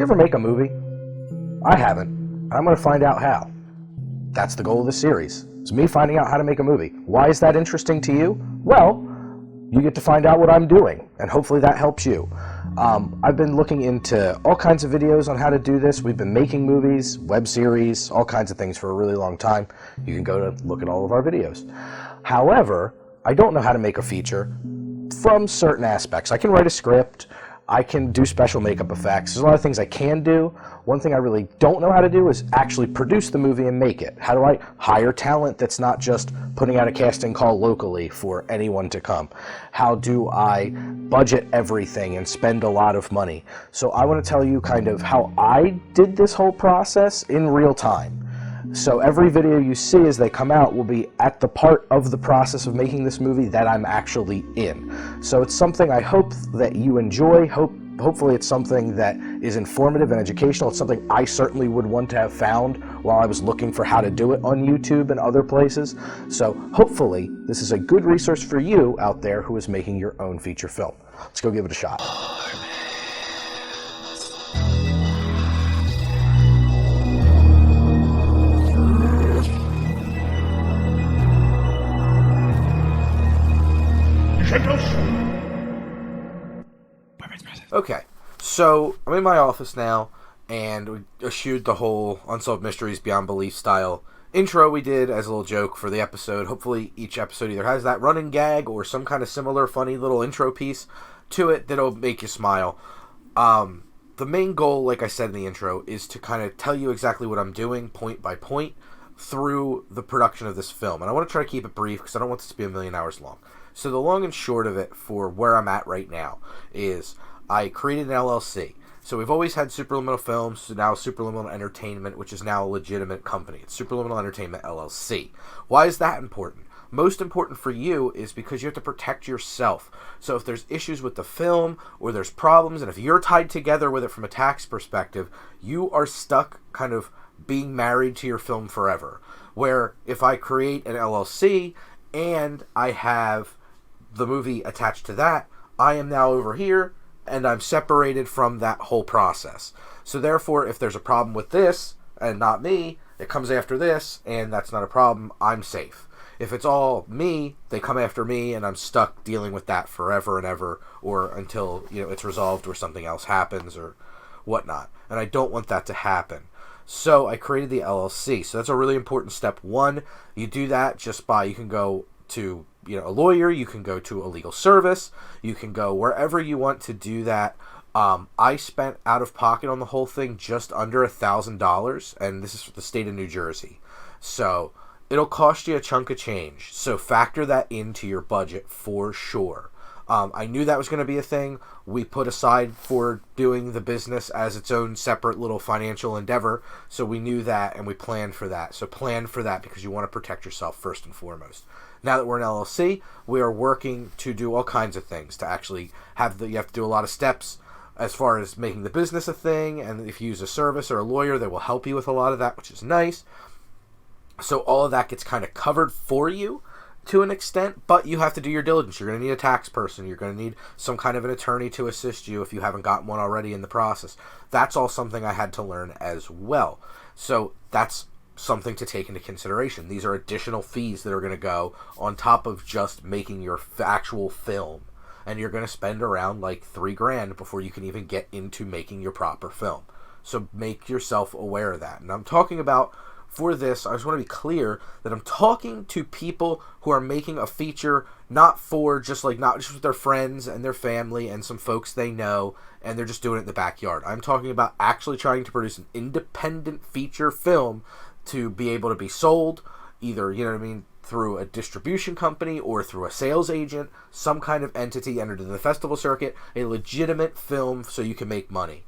you ever make a movie? I haven't, and I'm going to find out how. That's the goal of the series. It's me finding out how to make a movie. Why is that interesting to you? Well, you get to find out what I'm doing, and hopefully that helps you. I've been looking into all kinds of videos on how to do this. We've been making movies, web series, all kinds of things for a really long time. You can go to look at all of our videos. However, I don't know how to make a feature from certain aspects. I can write a script. I can do special makeup effects. There's a lot of things I can do. One thing I really don't know how to do is actually produce the movie and make it. How do I hire talent that's not just putting out a casting call locally for anyone to come? How do I budget everything and spend a lot of money? So I want to tell you kind of how I did this whole process in real time. So every video you see as they come out will be at the part of the process of making this movie that I'm actually in. So it's something I hope that you enjoy. Hopefully it's something that is informative and educational. It's something I certainly would want to have found while I was looking for how to do it on YouTube and other places. So hopefully this is a good resource for you out there who is making your own feature film. Let's go give it a shot. Okay, so I'm in my office now, and we eschewed the whole Unsolved Mysteries Beyond Belief style intro we did as a little joke for the episode. Hopefully each episode either has that running gag or some kind of similar funny little intro piece to it that'll make you smile. The main goal, like I said in the intro, is to kind of tell you exactly what I'm doing point by point through the production of this film. And I want to try to keep it brief because I don't want this to be a million hours long. So the long and short of it for where I'm at right now is I created an LLC. So we've always had Superliminal Films, so now Superliminal Entertainment, which is now a legitimate company. It's Superliminal Entertainment LLC. Why is that important? Most important for you is because you have to protect yourself. So if there's issues with the film or there's problems, and if you're tied together with it from a tax perspective, you are stuck kind of being married to your film forever. Where if I create an LLC and I have the movie attached to that, I am now over here and I'm separated from that whole process. So therefore, if there's a problem with this and not me, it comes after this and that's not a problem, I'm safe. If it's all me, they come after me and I'm stuck dealing with that forever and ever, or until, it's resolved or something else happens or whatnot. And I don't want that to happen. So I created the LLC. So that's a really important step one. You do that just by, you can go to a lawyer, you can go to a legal service, you can go wherever you want to do that. I spent out of pocket on the whole thing just under $1,000, and this is for the state of New Jersey. So it'll cost you a chunk of change. So factor that into your budget for sure. I knew that was going to be a thing. We put aside for doing the business as its own separate little financial endeavor. So we knew that and we planned for that. So plan for that because you want to protect yourself first and foremost. Now that we're an LLC, we are working to do all kinds of things to actually you have to do a lot of steps as far as making the business a thing. And if you use a service or a lawyer, they will help you with a lot of that, which is nice. So all of that gets kind of covered for you to an extent, but you have to do your diligence. You're going to need a tax person. You're going to need some kind of an attorney to assist you if you haven't gotten one already in the process. That's all something I had to learn as well. So that's something to take into consideration. These are additional fees that are going to go on top of just making your actual film. And you're going to spend around like $3,000 before you can even get into making your proper film. So make yourself aware of that. And I'm talking about, for this, I just want to be clear that I'm talking to people who are making a feature not just with their friends and their family and some folks they know, and they're just doing it in the backyard. I'm talking about actually trying to produce an independent feature film to be able to be sold, either, through a distribution company or through a sales agent, some kind of entity entered in the festival circuit, a legitimate film so you can make money.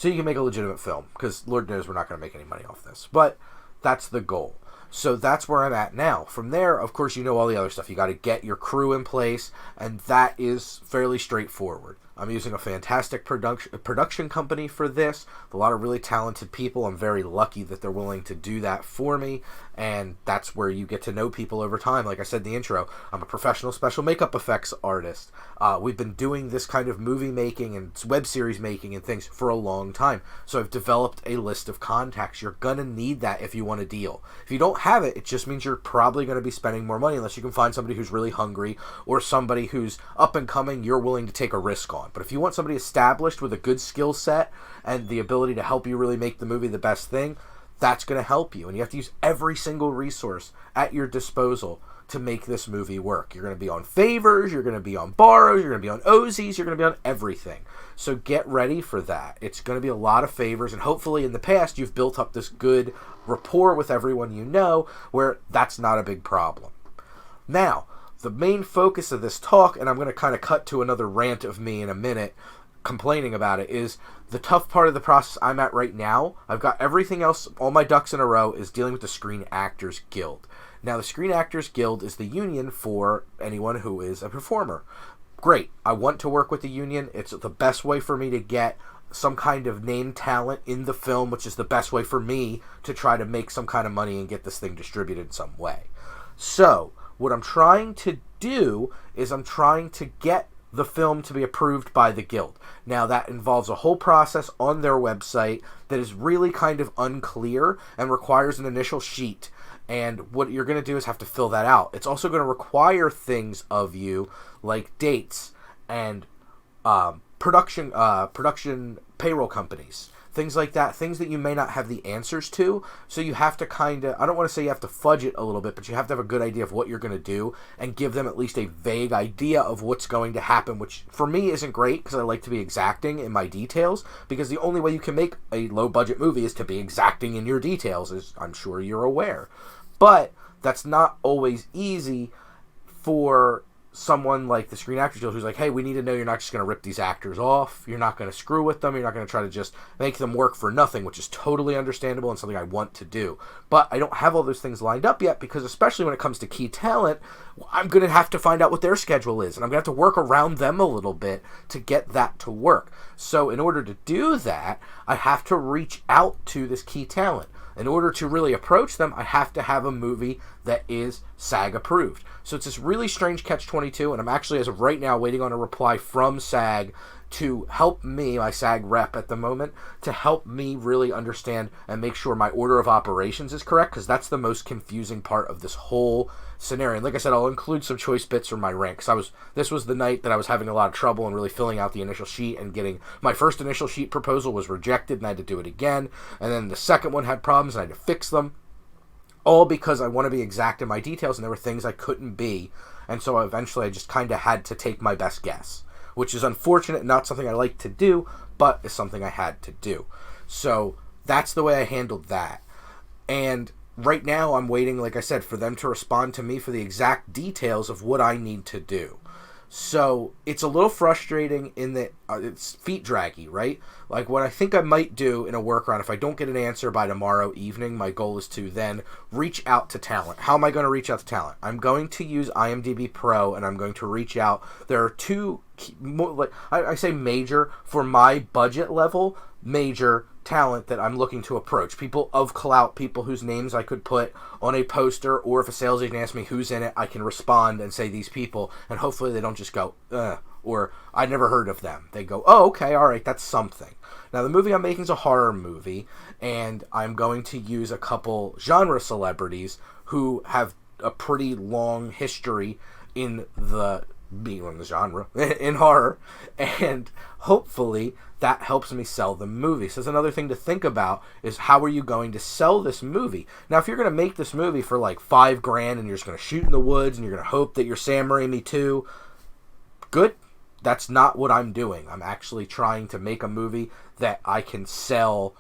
So you can make a legitimate film, because Lord knows we're not going to make any money off this. But that's the goal. So that's where I'm at now. From there, of course, all the other stuff. You got to get your crew in place, and that is fairly straightforward. I'm using a fantastic production company for this. A lot of really talented people. I'm very lucky that they're willing to do that for me, and that's where you get to know people over time. Like I said in the intro, I'm a professional special makeup effects artist. We've been doing this kind of movie making and web series making and things for a long time, so I've developed a list of contacts. You're gonna need that if you want a deal. If you don't have it, it just means you're probably going to be spending more money unless you can find somebody who's really hungry or somebody who's up and coming you're willing to take a risk on. But if you want somebody established with a good skill set and the ability to help you really make the movie the best thing, that's going to help you. And you have to use every single resource at your disposal to make this movie work. You're going to be on favors, you're going to be on borrows, you're going to be on OZs, you're going to be on everything. So get ready for that. It's going to be a lot of favors, and hopefully in the past you've built up this good rapport with everyone you know where that's not a big problem. Now, the main focus of this talk, and I'm going to kind of cut to another rant of me in a minute complaining about it, is the tough part of the process I'm at right now. I've got everything else, all my ducks in a row, is dealing with the Screen Actors Guild. Now, the Screen Actors Guild is the union for anyone who is a performer. Great. I want to work with the union. It's the best way for me to get some kind of name talent in the film, which is the best way for me to try to make some kind of money and get this thing distributed in some way. So, what I'm trying to do is I'm trying to get the film to be approved by the guild. Now, that involves a whole process on their website that is really kind of unclear and requires an initial sheet. And what you're going to do is have to fill that out. It's also going to require things of you like dates and production payroll companies, things like that, things that you may not have the answers to. So you have to kind of, I don't want to say you have to fudge it a little bit, but you have to have a good idea of what you're going to do and give them at least a vague idea of what's going to happen, which for me isn't great because I like to be exacting in my details, because the only way you can make a low budget movie is to be exacting in your details, as I'm sure you're aware. But that's not always easy for someone like the Screen Actors Guild who's like, hey, we need to know you're not just going to rip these actors off. You're not going to screw with them. You're not going to try to just make them work for nothing, which is totally understandable and something I want to do. But I don't have all those things lined up yet because especially when it comes to key talent, I'm going to have to find out what their schedule is. And I'm going to have to work around them a little bit to get that to work. So in order to do that, I have to reach out to this key talent. In order to really approach them, I have to have a movie that is SAG approved. So it's this really strange catch-22, and I'm actually, as of right now, waiting on a reply from SAG to help me, my SAG rep at the moment, to help me really understand and make sure my order of operations is correct, because that's the most confusing part of this whole scenario. And like I said, I'll include some choice bits from my rant, because this was the night that I was having a lot of trouble in really filling out the initial sheet and getting my first initial sheet proposal was rejected, and I had to do it again. And then the second one had problems, and I had to fix them. All because I want to be exact in my details, and there were things I couldn't be. And so eventually I just kind of had to take my best guess, which is unfortunate, not something I like to do, but is something I had to do. So that's the way I handled that. And right now I'm waiting, like I said, for them to respond to me for the exact details of what I need to do. So it's a little frustrating in that it's feet draggy, right? Like what I think I might do in a workaround, if I don't get an answer by tomorrow evening, my goal is to then reach out to talent. How am I going to reach out to talent? I'm going to use IMDb Pro, and I'm going to reach out. There are two, I say major, for my budget level, major talent that I'm looking to approach. People of clout, people whose names I could put on a poster, or if a sales agent asks me who's in it, I can respond and say these people, and hopefully they don't just go, or I never heard of them. They go, oh, okay, all right, that's something. Now, the movie I'm making is a horror movie, and I'm going to use a couple genre celebrities who have a pretty long history in the genre, in horror, and hopefully that helps me sell the movie. So that's another thing to think about, is how are you going to sell this movie? Now, if you're going to make this movie for like $5,000 and you're just going to shoot in the woods and you're going to hope that you're Sam Raimi too, good. That's not what I'm doing. I'm actually trying to make a movie that I can sell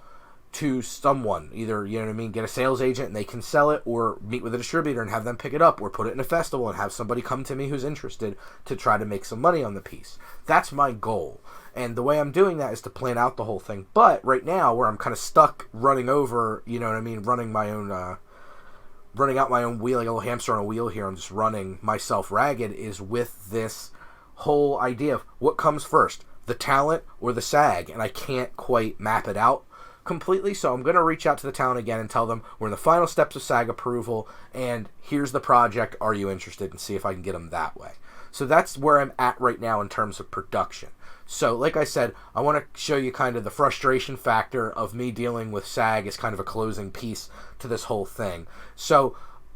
to someone. Either, you know what I mean, get a sales agent and they can sell it, or meet with a distributor and have them pick it up, or put it in a festival and have somebody come to me who's interested to try to make some money on the piece. That's my goal. And the way I'm doing that is to plan out the whole thing. But right now, where I'm kind of stuck running over, you know what I mean, running out my own wheel, like a little hamster on a wheel here, I'm just running myself ragged, is with this whole idea of what comes first, the talent or the SAG, and I can't quite map it out completely. So I'm going to reach out to the talent again and tell them we're in the final steps of SAG approval, and here's the project. Are you interested? And see if I can get them that way. So that's where I'm at right now in terms of production. So like I said, I want to show you kind of the frustration factor of me dealing with SAG as kind of a closing piece to this whole thing. So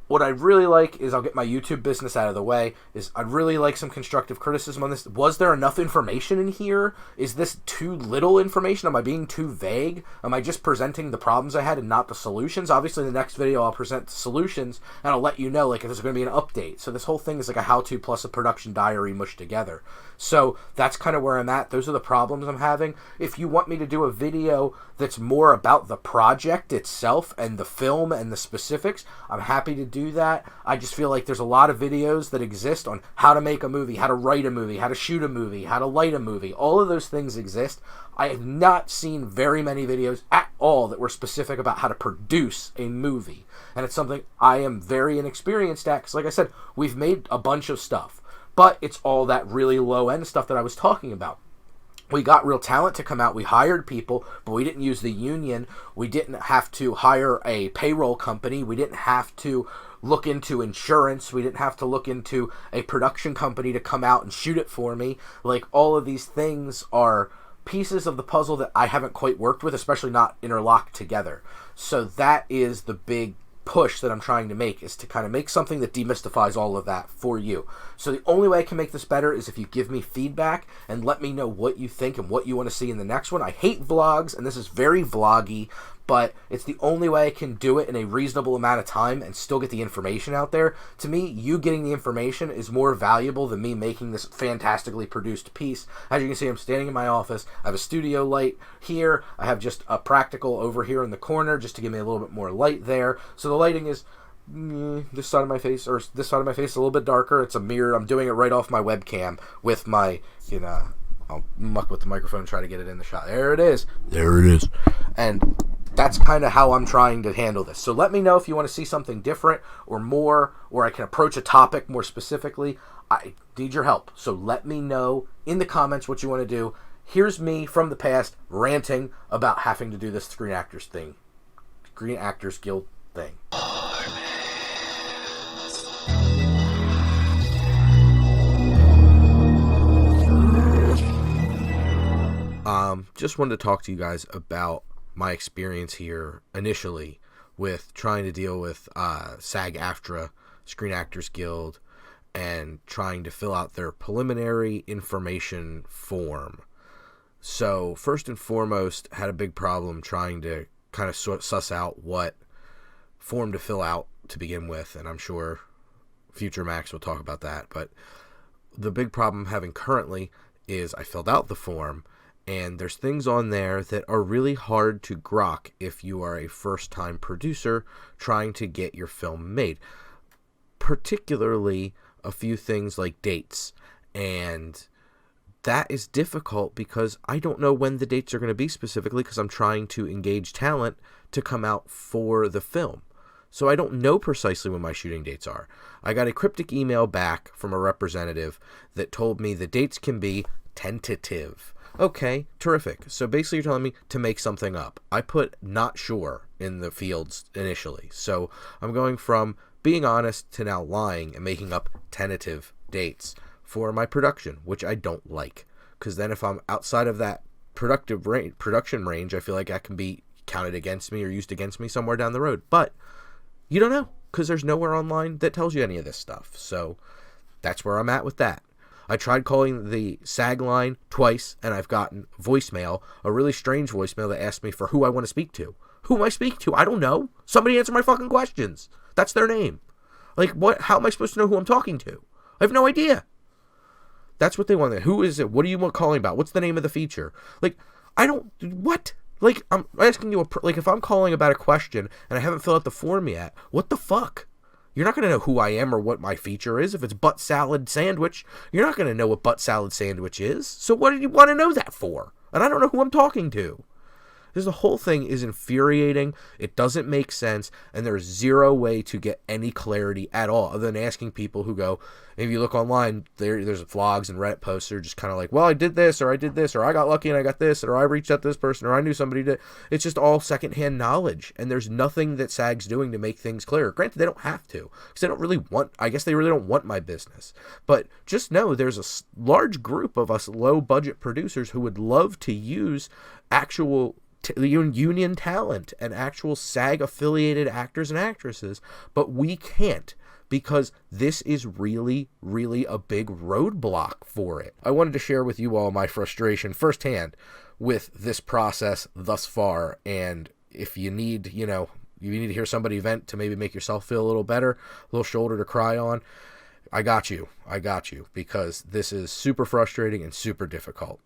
what I'd really like is, I'll get my YouTube business out of the way, is I'd really like some constructive criticism on this. Was there enough information in here? Is this too little information? Am I being too vague? Am I just presenting the problems I had and not the solutions? Obviously, in the next video, I'll present the solutions, and I'll let you know, like, if there's going to be an update. So this whole thing is like a how-to plus a production diary mushed together. So that's kind of where I'm at. Those are the problems I'm having. If you want me to do a video that's more about the project itself and the film and the specifics, I'm happy to do that. I just feel like there's a lot of videos that exist on how to make a movie, how to write a movie, how to shoot a movie, how to light a movie. All of those things exist. I have not seen very many videos at all that were specific about how to produce a movie. And it's something I am very inexperienced at, because like I said, we've made a bunch of stuff. But it's all that really low-end stuff that I was talking about. We got real talent to come out. We hired people, but we didn't use the union. We didn't have to hire a payroll company. We didn't have to look into insurance. We didn't have to look into a production company to come out and shoot it for me. Like, all of these things are pieces of the puzzle that I haven't quite worked with, especially not interlocked together. So that is the big push that I'm trying to make, is to kind of make something that demystifies all of that for you. So the only way I can make this better is if you give me feedback and let me know what you think and what you want to see in the next one. I hate vlogs, and this is very vloggy, but it's the only way I can do it in a reasonable amount of time and still get the information out there. To me, you getting the information is more valuable than me making this fantastically produced piece. As you can see, I'm standing in my office. I have a studio light here. I have just a practical over here in the corner just to give me a little bit more light there. So the lighting is this side of my face, or this side of my face, a little bit darker. It's a mirror. I'm doing it right off my webcam with my, I'll muck with the microphone and try to get it in the shot. There it is. There it is. And that's kind of how I'm trying to handle this. So let me know if you want to see something different or more, or I can approach a topic more specifically. I need your help. So let me know in the comments what you want to do. Here's me from the past ranting about having to do this Screen Actors Guild thing. Just wanted to talk to you guys about my experience here initially with trying to deal with SAG-AFTRA, Screen Actors Guild, and trying to fill out their preliminary information form. So first and foremost, had a big problem trying to kind of suss out what form to fill out to begin with, and I'm sure future Max will talk about that. But the big problem I'm having currently is I filled out the form, and there's things on there that are really hard to grok if you are a first-time producer trying to get your film made. Particularly a few things like dates. And that is difficult because I don't know when the dates are going to be specifically, because I'm trying to engage talent to come out for the film. So I don't know precisely when my shooting dates are. I got a cryptic email back from a representative that told me the dates can be tentative. Okay, terrific. So basically you're telling me to make something up. I put not sure in the fields initially. So I'm going from being honest to now lying and making up tentative dates for my production, which I don't like. Because then if I'm outside of that production range, I feel like that can be counted against me or used against me somewhere down the road. But you don't know, because there's nowhere online that tells you any of this stuff. So that's where I'm at with that. I tried calling the SAG line twice, and I've gotten voicemail, a really strange voicemail that asked me for who I want to speak to. Who am I speaking to? I don't know. Somebody answer my fucking questions. That's their name. Like, what? How am I supposed to know who I'm talking to? I have no idea. That's what they want. Who is it? What do you want calling about? What's the name of the feature? Like, I don't... What? Like, I'm asking you... Like, if I'm calling about a question and I haven't filled out the form yet, what the fuck? You're not going to know who I am or what my feature is. If it's butt salad sandwich, you're not going to know what butt salad sandwich is. So what do you want to know that for? And I don't know who I'm talking to. Because the whole thing is infuriating. It doesn't make sense, and there's zero way to get any clarity at all, other than asking people who go, if you look online, there's vlogs and Reddit posts that are just kind of like, well, I did this, or I did this, or I got lucky and I got this, or I reached out to this person, or I knew somebody did. It's just all secondhand knowledge, and there's nothing that SAG's doing to make things clear. Granted, they don't have to, because they don't really want, I guess they really don't want my business. But just know there's a large group of us low-budget producers who would love to use actual union talent and actual SAG-affiliated actors and actresses, but we can't, because this is really, really a big roadblock for it. I wanted to share with you all my frustration firsthand with this process thus far, and if you need, you need to hear somebody vent to maybe make yourself feel a little better, a little shoulder to cry on, I got you, because this is super frustrating and super difficult.